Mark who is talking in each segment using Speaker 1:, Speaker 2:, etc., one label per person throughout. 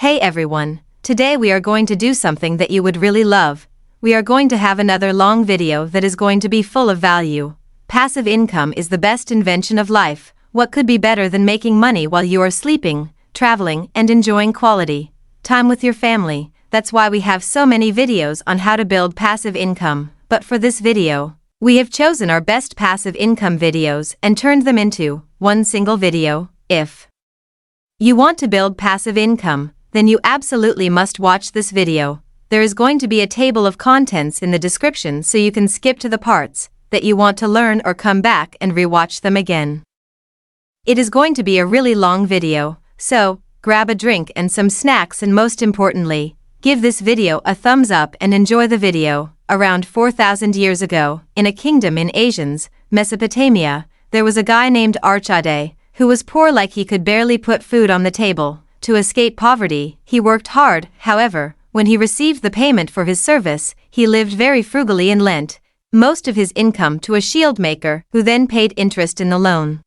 Speaker 1: Hey everyone, today we are going to do something that you would really love. We are going to have another long video that is going to be full of value. Passive income is the best invention of life. What could be better than making money while you are sleeping, traveling, and enjoying quality time with your family? That's why we have so many videos on how to build passive income. But for this video, we have chosen our best passive income videos and turned them into one single video. If you want to build passive income, then you absolutely must watch this video. There is going to be a table of contents in the description so you can skip to the parts that you want to learn or come back and rewatch them again. It is going to be a really long video, so grab a drink and some snacks, and most importantly, give this video a thumbs up and enjoy the video. Around 4,000 years ago, in a kingdom in Asians, Mesopotamia, there was a guy named Archade, who was poor, like he could barely put food on the table. To escape poverty, he worked hard. However, when he received the payment for his service, he lived very frugally and lent most of his income to a shield maker, who then paid interest in the loan.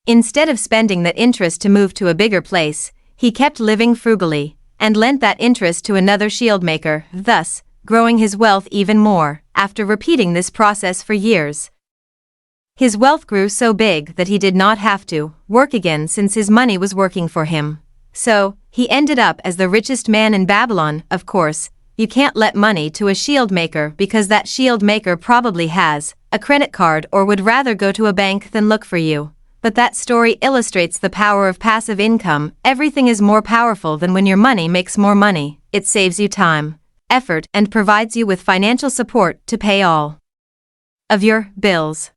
Speaker 1: Instead of spending that interest to move to a bigger place, he kept living frugally and lent that interest to another shield maker, thus growing his wealth even more. After repeating this process for years, his wealth grew so big that he did not have to work again, since his money was working for him. So, he ended up as the richest man in Babylon. Of course, you can't let money to a shield maker because that shield maker probably has a credit card or would rather go to a bank than look for you. But that story illustrates the power of passive income. Everything is more powerful than when your money makes more money. It saves you time, effort, and provides you with financial support to pay all of your bills.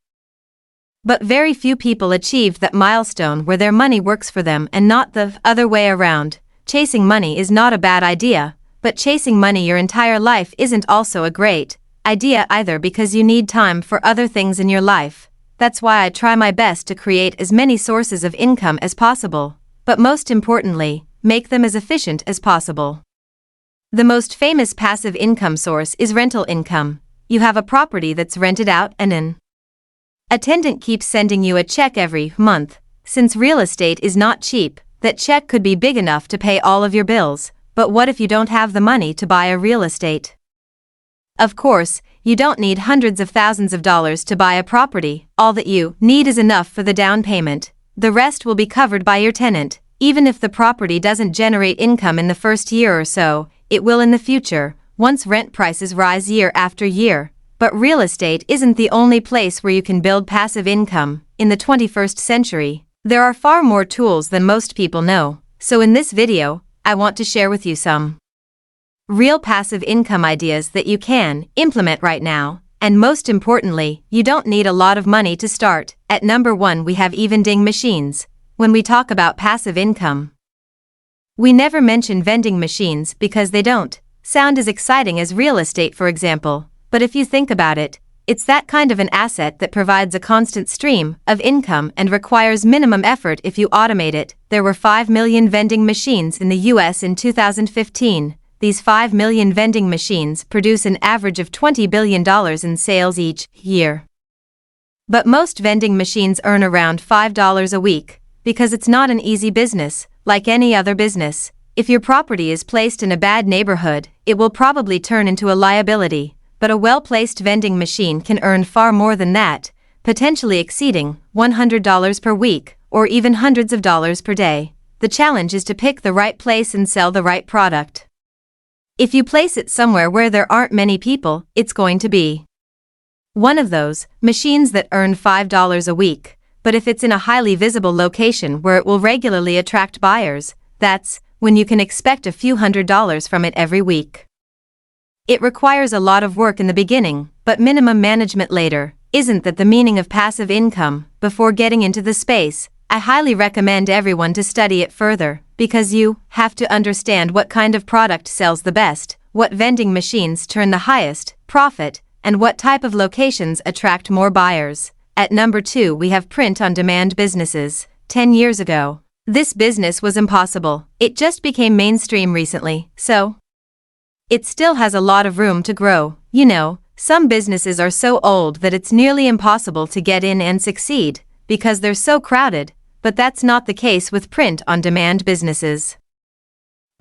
Speaker 1: But very few people achieved that milestone where their money works for them and not the other way around. Chasing money is not a bad idea, but chasing money your entire life isn't also a great idea either, because you need time for other things in your life. That's why I try my best to create as many sources of income as possible, but most importantly, make them as efficient as possible. The most famous passive income source is rental income. You have a property that's rented out and an attendant keeps sending you a check every month. Since real estate is not cheap, that check could be big enough to pay all of your bills. But what if you don't have the money to buy a real estate? Of course, you don't need hundreds of thousands of dollars to buy a property. All that you need is enough for the down payment. The rest will be covered by your tenant. Even if the property doesn't generate income in the first year or so, it will in the future, once rent prices rise year after year. But real estate isn't the only place where you can build passive income. In the 21st century, there are far more tools than most people know. So in this video, I want to share with you some real passive income ideas that you can implement right now. And most importantly, you don't need a lot of money to start. At number 1, we have e-vending machines. When we talk about passive income, we never mention vending machines because they don't sound as exciting as real estate, for example. But if you think about it, it's that kind of an asset that provides a constant stream of income and requires minimum effort if you automate it. There were 5 million vending machines in the US in 2015. These 5 million vending machines produce an average of $20 billion in sales each year. But most vending machines earn around $5 a week, because it's not an easy business, like any other business. If your property is placed in a bad neighborhood, it will probably turn into a liability. But a well-placed vending machine can earn far more than that, potentially exceeding $100 per week, or even hundreds of dollars per day. The challenge is to pick the right place and sell the right product. If you place it somewhere where there aren't many people, it's going to be one of those machines that earn $5 a week. But if it's in a highly visible location where it will regularly attract buyers, that's when you can expect a few $100s from it every week. It requires a lot of work in the beginning, but minimum management later. Isn't that the meaning of passive income? Before getting into the space, I highly recommend everyone to study it further, because you have to understand what kind of product sells the best, what vending machines turn the highest profit, and what type of locations attract more buyers. At number 2, we have print-on-demand businesses. 10 years ago, this business was impossible. It just became mainstream recently, so it still has a lot of room to grow. You know, some businesses are so old that it's nearly impossible to get in and succeed, because they're so crowded, but that's not the case with print-on-demand businesses.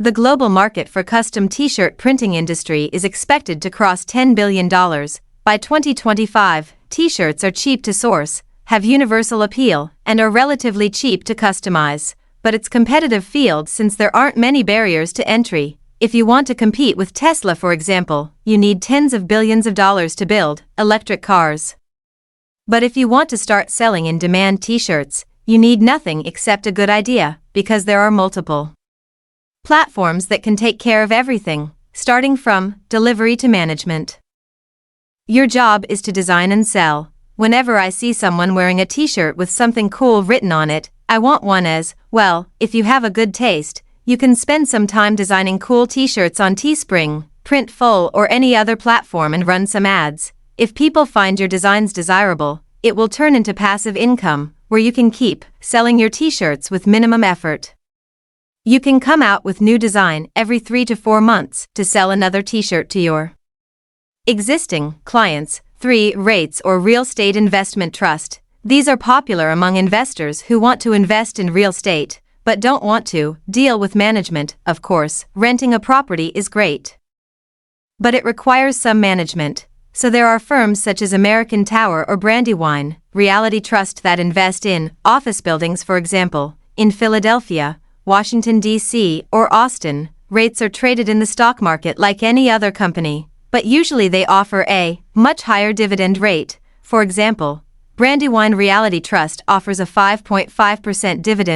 Speaker 1: The global market for custom t-shirt printing industry is expected to cross $10 billion. By 2025, t-shirts are cheap to source, have universal appeal, and are relatively cheap to customize. But it's a competitive field since there aren't many barriers to entry. If you want to compete with Tesla, for example, you need tens of billions of dollars to build electric cars. But if you want to start selling in-demand t-shirts, you need nothing except a good idea, because there are multiple platforms that can take care of everything, starting from delivery to management. Your job is to design and sell. Whenever I see someone wearing a t-shirt with something cool written on it, I want one as well. If you have a good taste, you can spend some time designing cool t-shirts on Teespring, Printful, or any other platform and run some ads. If people find your designs desirable, it will turn into passive income, where you can keep selling your t-shirts with minimum effort. You can come out with new design every 3 to 4 months to sell another t-shirt to your existing clients. 3. REITs or Real Estate Investment Trust. These are popular among investors who want to invest in real estate, but don't want to deal with management. Of course, renting a property is great, but it requires some management. So there are firms such as American Tower or Brandywine Realty Trust that invest in office buildings, for example, in Philadelphia, Washington, D.C., or Austin. REITs are traded in the stock market like any other company, but usually they offer a much higher dividend rate. For example, Brandywine Realty Trust offers a 5.5% dividend